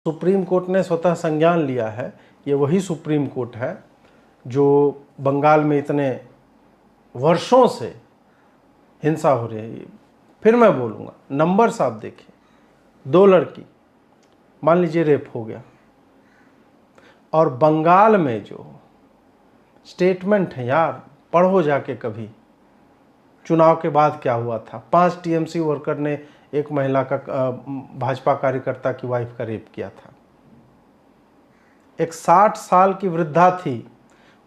Supreme court ने स्वतः संज्ञान लिया है। ये वही सुप्रीम कोर्ट है जो बंगाल में इतने वर्षों से हिंसा हो रही है। फिर मैं बोलूँगा, नंबर्स आप देखिए, 2 लड़की, मान लीजिए रेप हो गया, और बंगाल में जो स्टेटमेंट है यार, पढ़ो जाके कभी, चुनाव के बाद क्या हुआ था। 5 टीएमसी वर्कर ने एक महिला का, भाजपा कार्यकर्ता की वाइफ का रेप किया था। एक 60 साल की वृद्धा थी,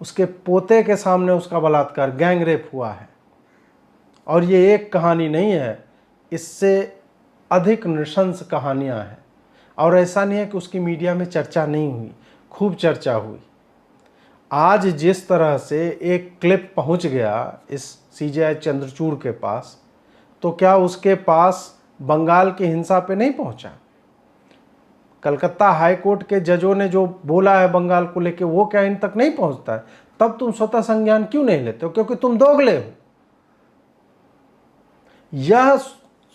उसके पोते के सामने उसका बलात्कार, गैंग रेप हुआ है। और ये एक कहानी नहीं है, इससे अधिक नृशंस कहानियां हैं। और ऐसा नहीं है कि उसकी मीडिया में चर्चा नहीं हुई, खूब चर्चा हुई। आज जिस तरह से एक क्लिप पहुंच गया इस सीजेआई चंद्रचूड़ के पास, तो क्या उसके पास बंगाल की हिंसा पे नहीं पहुंचा? कलकत्ता हाई कोर्ट के जजों ने जो बोला है बंगाल को लेके, वो क्या इन तक नहीं पहुंचता है? तब तुम स्वतः संज्ञान क्यों नहीं लेते हो? क्योंकि तुम दोगले हो। यह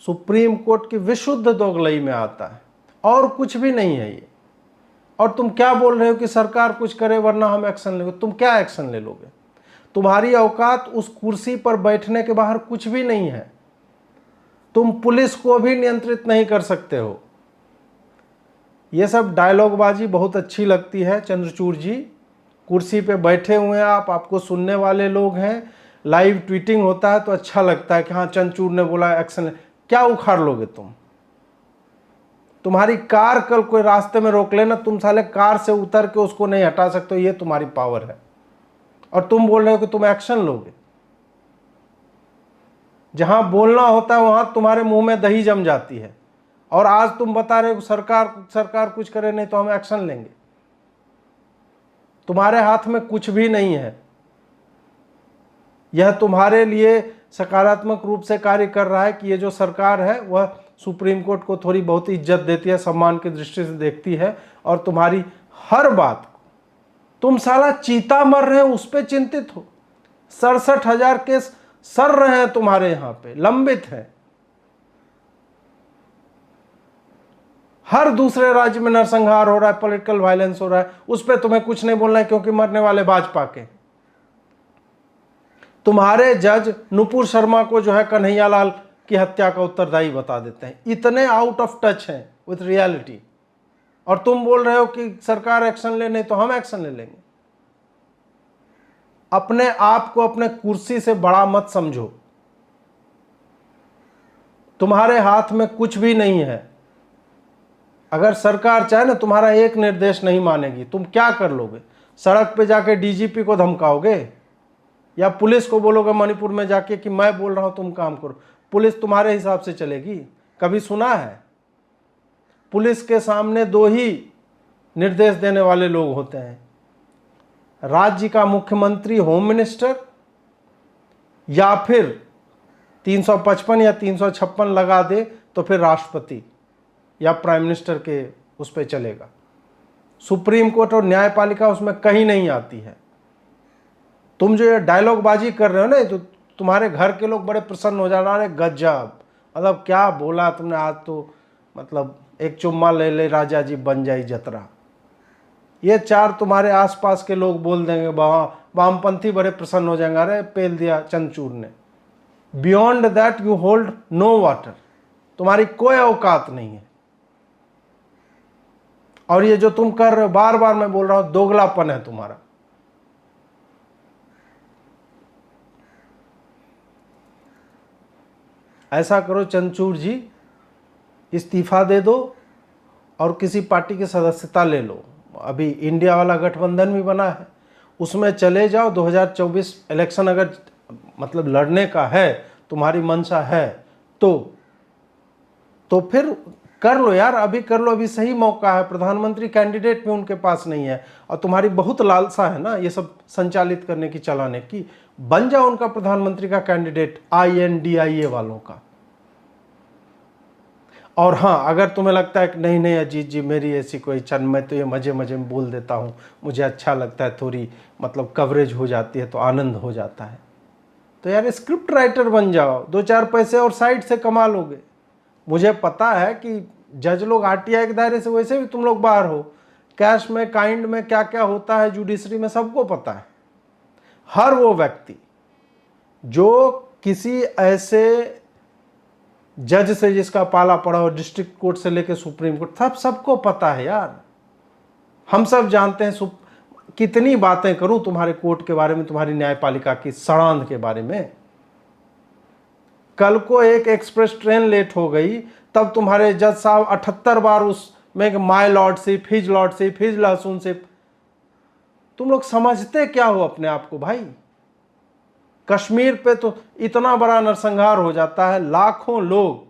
सुप्रीम कोर्ट की विशुद्ध दोगलई में आता है और कुछ भी नहीं है ये। और तुम क्या बोल रहे हो कि सरकार कुछ करे वरना हम एक्शन लेंगे। तुम क्या एक्शन ले लोगे? तुम्हारी औकात उस कुर्सी पर बैठने के बाहर कुछ भी नहीं है। तुम पुलिस को भी नियंत्रित नहीं कर सकते हो। ये सब डायलॉगबाजी बहुत अच्छी लगती है चंद्रचूड़ जी। कुर्सी पे बैठे हुए हैं आप, आपको सुनने वाले लोग हैं, लाइव ट्वीटिंग होता है तो अच्छा लगता है कि हाँ चंद्रचूड़ ने बोला एक्शन। क्या उखाड़ लोगे तुम? तुम्हारी कार कल कोई रास्ते में रोक लेना, तुम साले कार से उतर के उसको नहीं हटा सकते हो, ये तुम्हारी पावर है। और तुम बोल रहे हो कि तुम एक्शन लोगे। जहां बोलना होता है वहां तुम्हारे मुंह में दही जम जाती है। और आज तुम बता रहे हो सरकार कुछ करे नहीं तो हम एक्शन लेंगे। तुम्हारे हाथ में कुछ भी नहीं है। यह तुम्हारे लिए सकारात्मक रूप से कार्य कर रहा है कि ये जो सरकार है वह सुप्रीम कोर्ट को थोड़ी बहुत इज्जत देती है, सम्मान की दृष्टि से देखती है, और तुम्हारी हर बात को, तुम साला चीता मर रहे हो उस पर चिंतित हो। 67,000 केस सर रहे हैं तुम्हारे यहां पे, लंबित हैं। हर दूसरे राज्य में नरसंहार हो रहा है, पॉलिटिकल वायलेंस हो रहा है, उस पर तुम्हें कुछ नहीं बोलना है क्योंकि मरने वाले भाजपा के। तुम्हारे जज नुपुर शर्मा को जो है कन्हैया लाल की हत्या का उत्तरदायी बता देते हैं। इतने आउट ऑफ टच हैं विथ रियलिटी। और तुम बोल रहे हो कि सरकार एक्शन ले, नहीं तो हम एक्शन ले लेंगे। अपने आप को अपने कुर्सी से बड़ा मत समझो। तुम्हारे हाथ में कुछ भी नहीं है। अगर सरकार चाहे ना, तुम्हारा एक निर्देश नहीं मानेगी, तुम क्या कर लोगे? सड़क पे जाके डीजीपी को धमकाओगे या पुलिस को बोलोगे मणिपुर में जाके कि मैं बोल रहा हूं तुम काम करो? पुलिस तुम्हारे हिसाब से चलेगी? कभी सुना है? पुलिस के सामने 2 ही निर्देश देने वाले लोग होते हैं, राज्य का मुख्यमंत्री, होम मिनिस्टर, या फिर 355 या 356 लगा दे तो फिर राष्ट्रपति या प्राइम मिनिस्टर के उस पर चलेगा। सुप्रीम कोर्ट और न्यायपालिका उसमें कहीं नहीं आती है। तुम जो ये डायलॉगबाजी कर रहे हो ना, तो तुम्हारे घर के लोग बड़े प्रसन्न हो जाना, अरे गजब, मतलब क्या बोला तुमने आज, तो मतलब एक चुम्मा ले ले राजा जी बन जाई जतरा। ये 4 तुम्हारे आसपास के लोग बोल देंगे, वामपंथी बड़े प्रसन्न हो जाएंगे, अरे पेल दिया चंद्रचूड़ ने। Beyond that you hold no water. तुम्हारी कोई औकात नहीं है। और ये जो तुम कर रहे हो, बार बार मैं बोल रहा हूं, दोगलापन है तुम्हारा। ऐसा करो चंद्रचूड़ जी, इस्तीफा दे दो और किसी पार्टी की सदस्यता ले लो। अभी इंडिया वाला गठबंधन भी बना है, उसमें चले जाओ। 2024 इलेक्शन अगर मतलब लड़ने का है, तुम्हारी मंशा है, तो फिर कर लो यार, अभी कर लो, अभी सही मौका है। प्रधानमंत्री कैंडिडेट भी उनके पास नहीं है, और तुम्हारी बहुत लालसा है ना ये सब संचालित करने की, चलाने की। बन जाओ उनका प्रधानमंत्री का कैंडिडेट, INDIA वालों का। और हाँ, अगर तुम्हें लगता है कि नहीं नहीं अजीत जी मेरी ऐसी कोई इच्छा, मैं तो ये मजे मजे में बोल देता हूँ, मुझे अच्छा लगता है, थोड़ी मतलब कवरेज हो जाती है तो आनंद हो जाता है, तो यार स्क्रिप्ट राइटर बन जाओ, 2-4 पैसे और साइड से कमा लोगे। मुझे पता है कि जज लोग आरटीआई के दायरे से, वैसे भी तुम लोग बाहर हो। कैश में, काइंड में क्या क्या होता है जुडिशरी में सबको पता है। हर वो व्यक्ति जो किसी ऐसे जज से जिसका पाला पड़ा हो, डिस्ट्रिक्ट कोर्ट से लेकर सुप्रीम कोर्ट, सबको पता है यार। हम सब जानते हैं। कितनी बातें करूं तुम्हारे कोर्ट के बारे में, तुम्हारी न्यायपालिका की सड़ांध के बारे में। कल को एक एक्सप्रेस ट्रेन लेट हो गई, तब तुम्हारे जज साहब 78 बार उसमें my lordship, his lordship, his लहसुनशिप। तुम लोग समझते क्या हो अपने आप को भाई? कश्मीर पे तो इतना बड़ा नरसंहार हो जाता है, लाखों लोग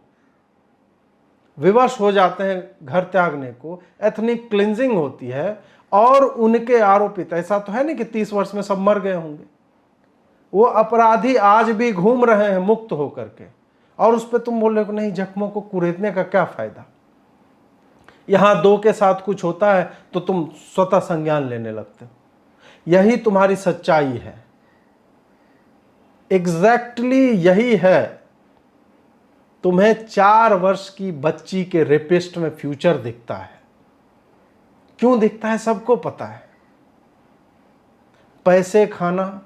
विवश हो जाते हैं घर त्यागने को, एथनिक क्लिंजिंग होती है, और उनके आरोपित, ऐसा तो है नहीं कि 30 वर्ष में सब मर गए होंगे। वो अपराधी आज भी घूम रहे हैं मुक्त होकर के, और उस पर तुम बोल रहे हो नहीं, जख्मों को कुरेदने का क्या फायदा। यहां दो के साथ कुछ होता है तो तुम स्वतः संज्ञान लेने लगते हो। यही तुम्हारी सच्चाई है, एग्जैक्टली यही है। तुम्हें 4 वर्ष की बच्ची के रेपिस्ट में फ्यूचर दिखता है। क्यों दिखता है सबको पता है। पैसे खाना,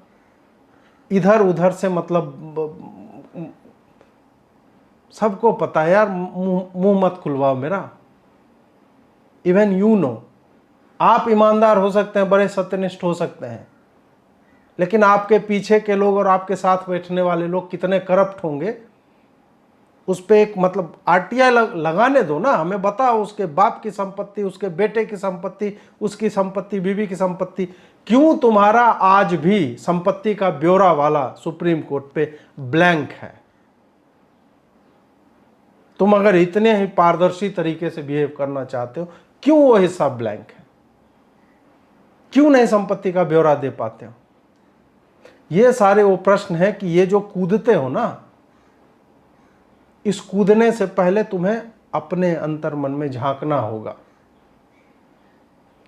इधर उधर से मतलब सबको पता है यार। मुंह मत खुलवाओ मेरा। इवन यू नो, आप ईमानदार हो सकते हैं, बड़े सत्यनिष्ठ हो सकते हैं, लेकिन आपके पीछे के लोग और आपके साथ बैठने वाले लोग कितने करप्ट होंगे, उस पर एक मतलब आरटीआई लगाने दो ना। हमें बताओ उसके बाप की संपत्ति, उसके बेटे की संपत्ति, उसकी संपत्ति, बीवी की संपत्ति। क्यों तुम्हारा आज भी संपत्ति का ब्यौरा वाला सुप्रीम कोर्ट पे ब्लैंक है? तुम अगर इतने ही पारदर्शी तरीके से बिहेव करना चाहते हो, क्यों वो हिस्सा ब्लैंक है? क्यों नहीं संपत्ति का ब्यौरा दे पाते हो? ये सारे वो प्रश्न है कि ये जो कूदते हो ना, इस कूदने से पहले तुम्हें अपने अंतर्मन में झांकना होगा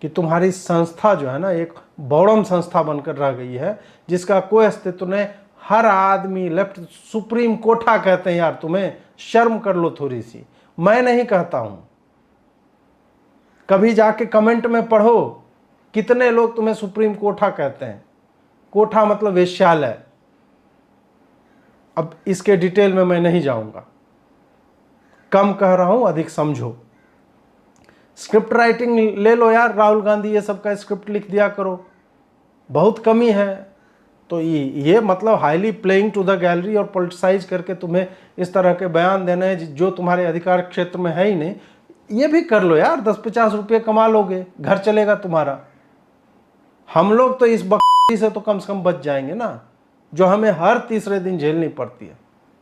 कि तुम्हारी संस्था जो है ना, एक बौड़म संस्था बनकर रह गई है, जिसका कोई अस्तित्व नहीं। हर आदमी लेफ्ट, सुप्रीम कोठा कहते हैं यार, तुम्हें शर्म कर लो थोड़ी सी। मैं नहीं कहता हूं, कभी जाके कमेंट में पढ़ो कितने लोग तुम्हें सुप्रीम कोठा कहते हैं। कोठा मतलब वेश्यालय। अब इसके डिटेल में मैं नहीं जाऊंगा, कम कह रहा हूं, अधिक समझो। स्क्रिप्ट राइटिंग ले लो यार, राहुल गांधी ये सब का स्क्रिप्ट लिख दिया करो, बहुत कमी है। तो ये मतलब highly playing to the gallery और पॉलिटिसाइज करके तुम्हें इस तरह के बयान देने हैं जो तुम्हारे अधिकार क्षेत्र में है ही नहीं। ये भी कर लो यार, 10-50 रुपये कमा लोगे, घर चलेगा तुम्हारा। हम लोग तो इस बकरी से तो कम से कम बच जाएंगे ना, जो हमें हर तीसरे दिन झेलनी पड़ती है।